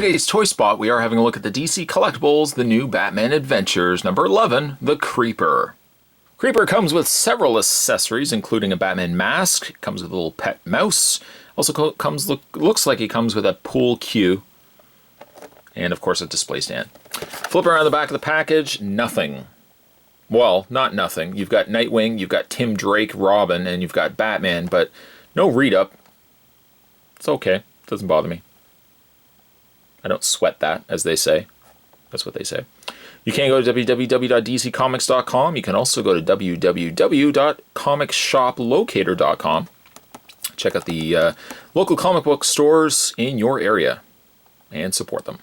today's Toy Spot, we are having a look at the DC Collectibles, the new Batman Adventures, number 11, the Creeper. Creeper comes with several accessories, including a Batman mask. It comes with a little pet mouse. Also looks like it comes with a pool cue. And of course a display stand. Flip around the back of the package, nothing. Well, not nothing. You've got Nightwing, you've got Tim Drake, Robin, and you've got Batman, but no read-up. It's okay. Doesn't bother me. I don't sweat that, as they say. That's what they say. You can go to www.dccomics.com. You can also go to www.comicshoplocator.com. Check out the local comic book stores in your area and support them.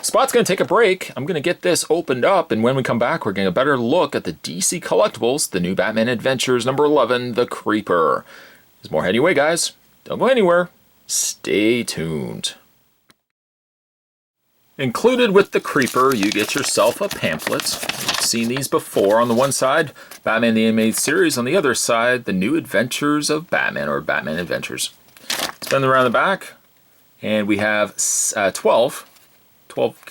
Spot's going to take a break. I'm going to get this opened up, and when we come back, we're getting a better look at the DC Collectibles, the new Batman Adventures, number 11, The Creeper. There's more heading away, guys. Don't go anywhere. Stay tuned. Included with the Creeper, you get yourself a pamphlet. You've seen these before. On the one side, Batman the Animated Series. On the other side, the New Adventures of Batman, or Batman Adventures. Spin them around the back, and we have 12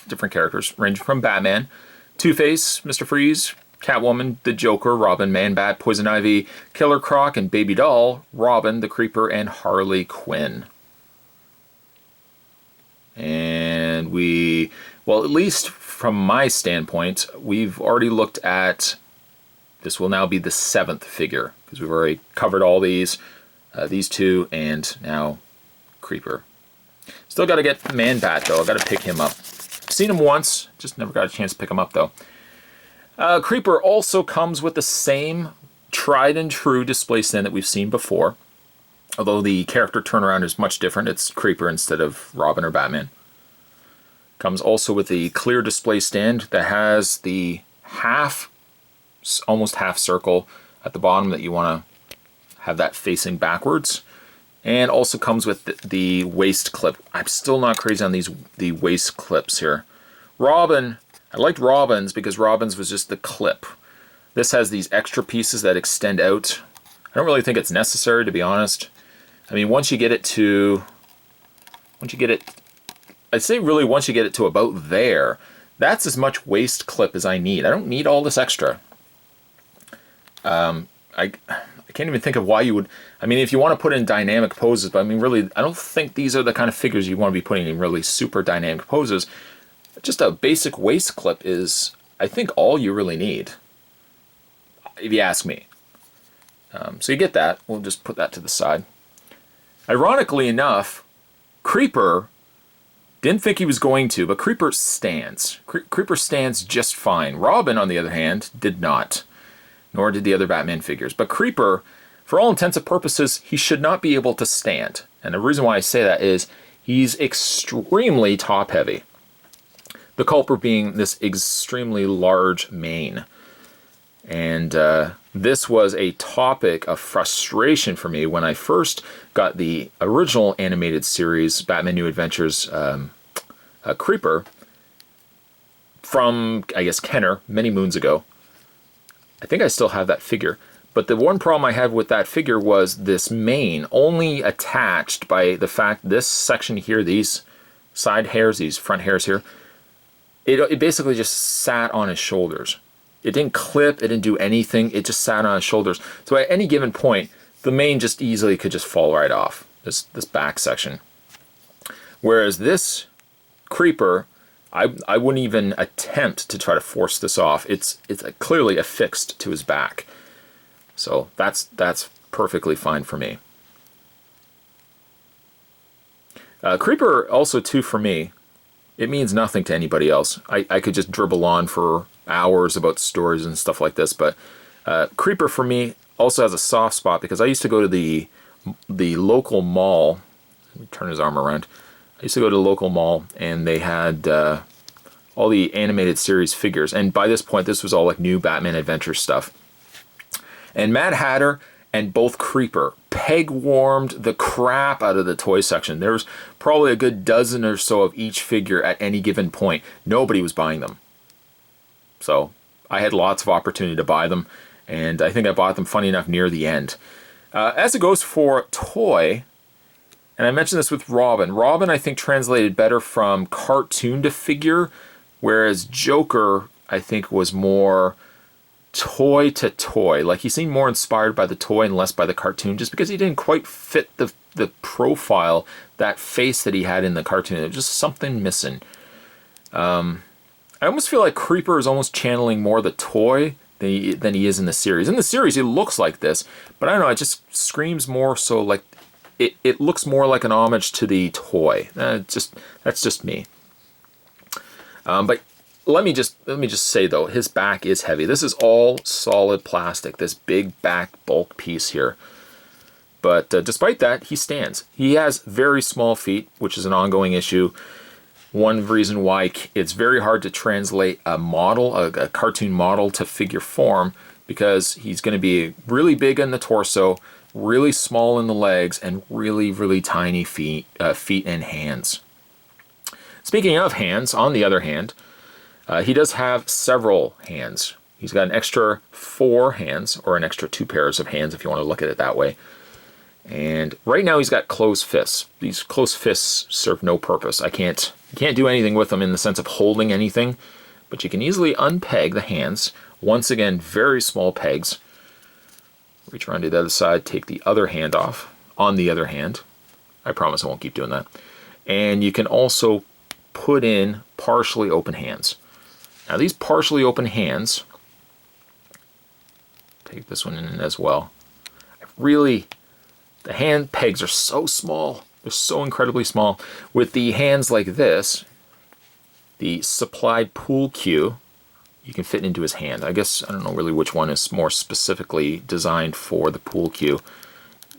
different characters, ranging from Batman, Two-Face, Mr. Freeze, Catwoman, the Joker, Robin, Man-Bat, Poison Ivy, Killer Croc, and Baby Doll, Robin, the Creeper, and Harley Quinn. And well, at least from my standpoint, we've already looked at, this will now be the 7th figure, because we've already covered all these two, and now Creeper. Still got to get Man-Bat, though. I've got to pick him up. Seen him once, just never got a chance to pick him up, though. Creeper also comes with the same tried and true display stand that we've seen before. Although the character turnaround is much different. It's Creeper instead of Robin or Batman. Comes also with the clear display stand that has the almost half circle at the bottom that you want to have that facing backwards. And also comes with the waist clip. I'm still not crazy on the waist clips here. Robin, I liked Robin's because Robin's was just the clip. This has these extra pieces that extend out. I don't really think it's necessary, to be honest. I mean, once you get it to about there, that's as much waist clip as I need. I don't need all this extra. I can't even think of why you would. I mean, if you want to put in dynamic poses, but I mean, really, I don't think these are the kind of figures you want to be putting in really super dynamic poses. Just a basic waist clip is, I think, all you really need, if you ask me. So you get that. We'll just put that to the side. Ironically enough, Creeper didn't think he was going to, but Creeper stands. Creeper stands just fine. Robin, on the other hand, did not. Nor did the other Batman figures. But Creeper, for all intents and purposes, he should not be able to stand. And the reason why I say that is he's extremely top-heavy. The culprit being this extremely large mane. And this was a topic of frustration for me when I first got the original animated series, Batman New Adventures Creeper, from, I guess, Kenner, many moons ago. I think I still have that figure. But the one problem I had with that figure was this mane only attached by the fact this section here, these side hairs, these front hairs here, it basically just sat on his shoulders. It didn't clip, it didn't do anything, it just sat on his shoulders. So at any given point, the mane just easily could just fall right off, this back section. Whereas this Creeper, I wouldn't even attempt to try to force this off. It's clearly affixed to his back. So that's perfectly fine for me. Creeper also, too, for me, it means nothing to anybody else. I could just dribble on for hours about stories and stuff like this, but Creeper for me also has a soft spot because I used to go to the local mall. Let me turn his arm around. I used to go to the local mall, and they had all the animated series figures, and by this point this was all like new Batman Adventure stuff. And Mad Hatter and both Creeper peg-warmed the crap out of the toy section. There's probably a good dozen or so of each figure at any given point. Nobody was buying them. So I had lots of opportunity to buy them, and I think I bought them, funny enough, near the end. As it goes for toy, And I mentioned this with Robin. Robin, I think, translated better from cartoon to figure, whereas Joker, I think, was more toy to toy. Like, he seemed more inspired by the toy and less by the cartoon, just because he didn't quite fit the profile, that face that he had in the cartoon. There was just something missing. I almost feel like Creeper is almost channeling more the toy than he is in the series. In the series, he looks like this, but I don't know, it just screams more so like, it looks more like an homage to the toy. That's just me. But let me just say though, his back is heavy. This is all solid plastic, this big back bulk piece here. But despite that, he stands. He has very small feet, which is an ongoing issue. One reason why it's very hard to translate a model, a cartoon model, to figure form, because he's going to be really big in the torso, really small in the legs, and really, really tiny feet and hands. Speaking of hands, on the other hand, he does have several hands. He's got an extra 4 hands, or an extra 2 pairs of hands if you want to look at it that way. And right now he's got closed fists. These closed fists serve no purpose. You can't do anything with them in the sense of holding anything, but you can easily unpeg the hands. Once again, very small pegs. Reach around to the other side, take the other hand off on the other hand. I promise I won't keep doing that. And you can also put in partially open hands. Now these partially open hands, take this one in as well. The hand pegs are so small. They're so incredibly small. With the hands like this, the supplied pool cue, you can fit into his hand. I guess, I don't know really which one is more specifically designed for the pool cue.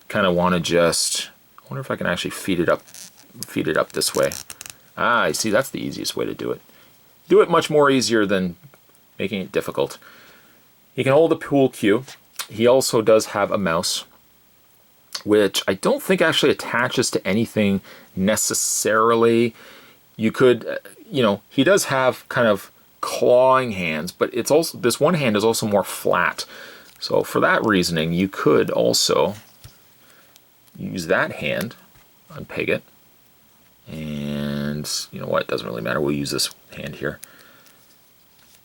Kind of want to just, I wonder if I can actually feed it up this way. I see, that's the easiest way to do it. Do it much more easier than making it difficult. He can hold the pool cue. He also does have a mouse, which I don't think actually attaches to anything necessarily. You could, he does have kind of clawing hands, but it's also, this one hand is also more flat. So for that reasoning, you could also use that hand, unpeg it, and you know what, it doesn't really matter, we'll use this hand here.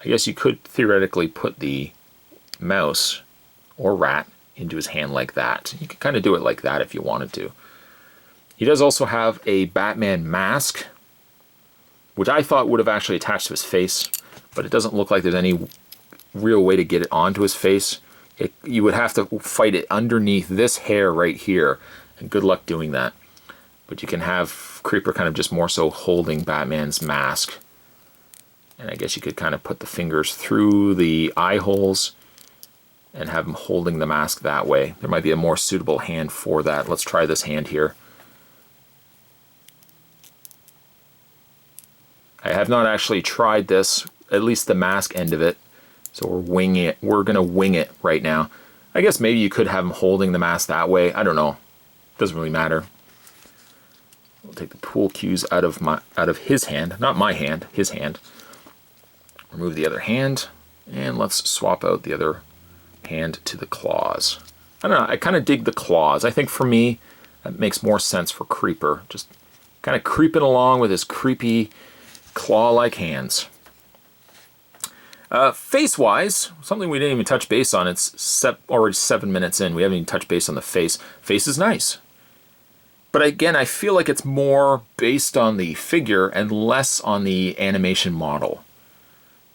I guess you could theoretically put the mouse or rat into his hand like that. You could kind of do it like that if you wanted to. He does also have a Batman mask, which I thought would have actually attached to his face, but it doesn't look like there's any real way to get it onto his face. You would have to fight it underneath this hair right here, and good luck doing that. But you can have Creeper kind of just more so holding Batman's mask. And I guess you could kind of put the fingers through the eye holes and have him holding the mask that way. There might be a more suitable hand for that. Let's try this hand here. I have not actually tried this, at least the mask end of it. So we're winging it. We're gonna wing it right now. I guess maybe you could have him holding the mask that way. I don't know. Doesn't really matter. We'll take the pool cues out of his hand, not my hand, his hand. Remove the other hand, and let's swap out the other hand to the claws. I don't know, I kind of dig the claws. I think for me, that makes more sense for Creeper. Just kind of creeping along with his creepy claw-like hands. Face-wise, something we didn't even touch base on. It's already 7 minutes in. We haven't even touched base on the face. Face is nice. But again, I feel like it's more based on the figure and less on the animation model.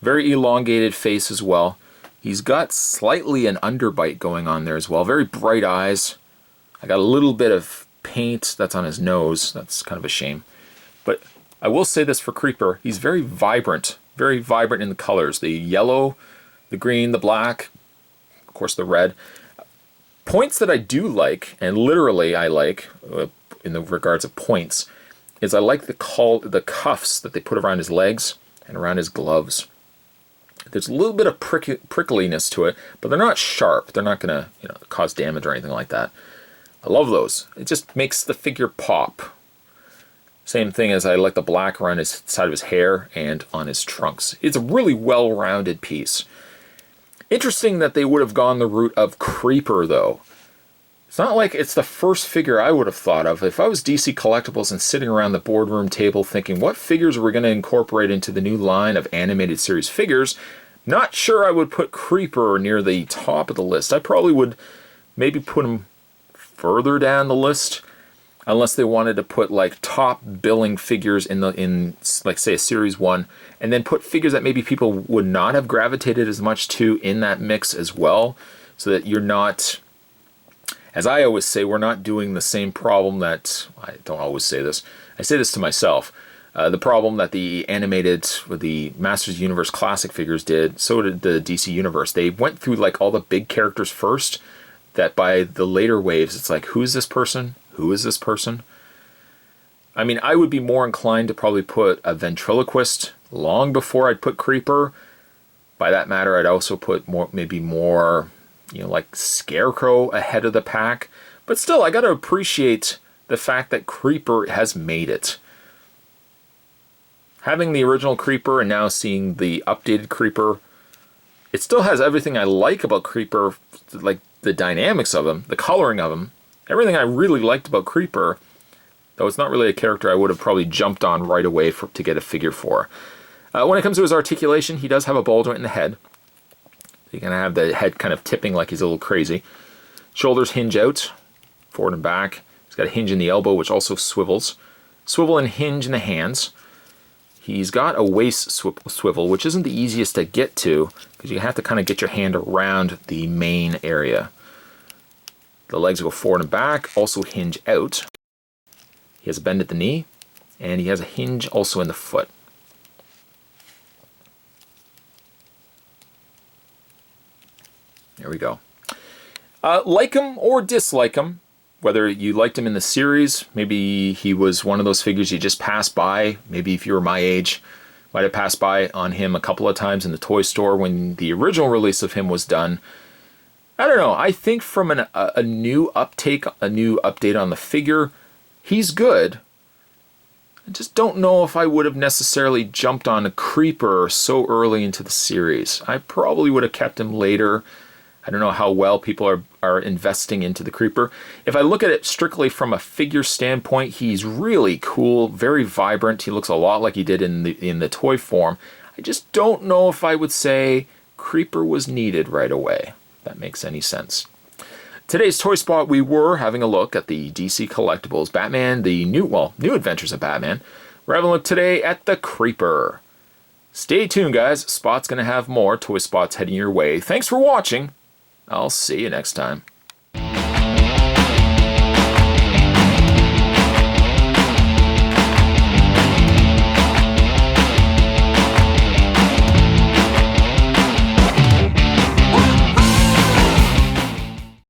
Very elongated face as well. He's got slightly an underbite going on there as well. Very bright eyes. I got a little bit of paint that's on his nose. That's kind of a shame. But I will say this for Creeper. He's very vibrant in the colors. The yellow, the green, the black, of course the red. Points that I do like, and literally I like, in the regards of points, is I like the cuffs that they put around his legs and around his gloves. There's a little bit of prickliness to it, but they're not sharp. They're not going to cause damage or anything like that. I love those. It just makes the figure pop. Same thing as I like the black around his side of his hair and on his trunks. It's a really well-rounded piece. Interesting that they would have gone the route of Creeper, though. It's not like it's the first figure I would have thought of. If I was DC Collectibles and sitting around the boardroom table thinking, what figures are we going to incorporate into the new line of animated series figures? Not sure I would put Creeper near the top of the list. I probably would maybe put him further down the list, unless they wanted to put like top billing figures in like say a series 1, and then put figures that maybe people would not have gravitated as much to in that mix as well, so that you're not, as I always say, we're not doing the same problem that, I don't always say this, I say this to myself, the problem that the animated, with the Masters Universe Classic figures did, so did the DC Universe. They went through like all the big characters first, that by the later waves, it's like, who is this person? Who is this person? I mean, I would be more inclined to probably put a ventriloquist long before I'd put Creeper. By that matter, I'd also put maybe more, like Scarecrow ahead of the pack. But still, I got to appreciate the fact that Creeper has made it. Having the original Creeper and now seeing the updated Creeper, it still has everything I like about Creeper, like the dynamics of him, the coloring of him, everything I really liked about Creeper, though it's not really a character I would have probably jumped on right away to get a figure for. When it comes to his articulation, he does have a ball joint in the head. You're going to have the head kind of tipping like he's a little crazy. Shoulders hinge out, forward and back. He's got a hinge in the elbow, which also swivels. Swivel and hinge in the hands. He's got a waist swivel, which isn't the easiest to get to, because you have to kind of get your hand around the main area. The legs go forward and back, also hinge out. He has a bend at the knee, and he has a hinge also in the foot. There we go. Like him or dislike him, whether you liked him in the series, maybe he was one of those figures you just passed by. Maybe if you were my age, might have passed by on him a couple of times in the toy store when the original release of him was done. I don't know. I think from a new uptake, a new update on the figure, he's good. I just don't know if I would have necessarily jumped on a Creeper so early into the series. I probably would have kept him later. I don't know how well people are investing into the Creeper. If I look at it strictly from a figure standpoint, he's really cool, very vibrant. He looks a lot like he did in the toy form. I just don't know if I would say Creeper was needed right away, if that makes any sense. Today's Toy Spot, we were having a look at the DC Collectibles Batman, the new Adventures of Batman. We're having a look today at the Creeper. Stay tuned, guys. Spot's going to have more Toy Spots heading your way. Thanks for watching. I'll see you next time.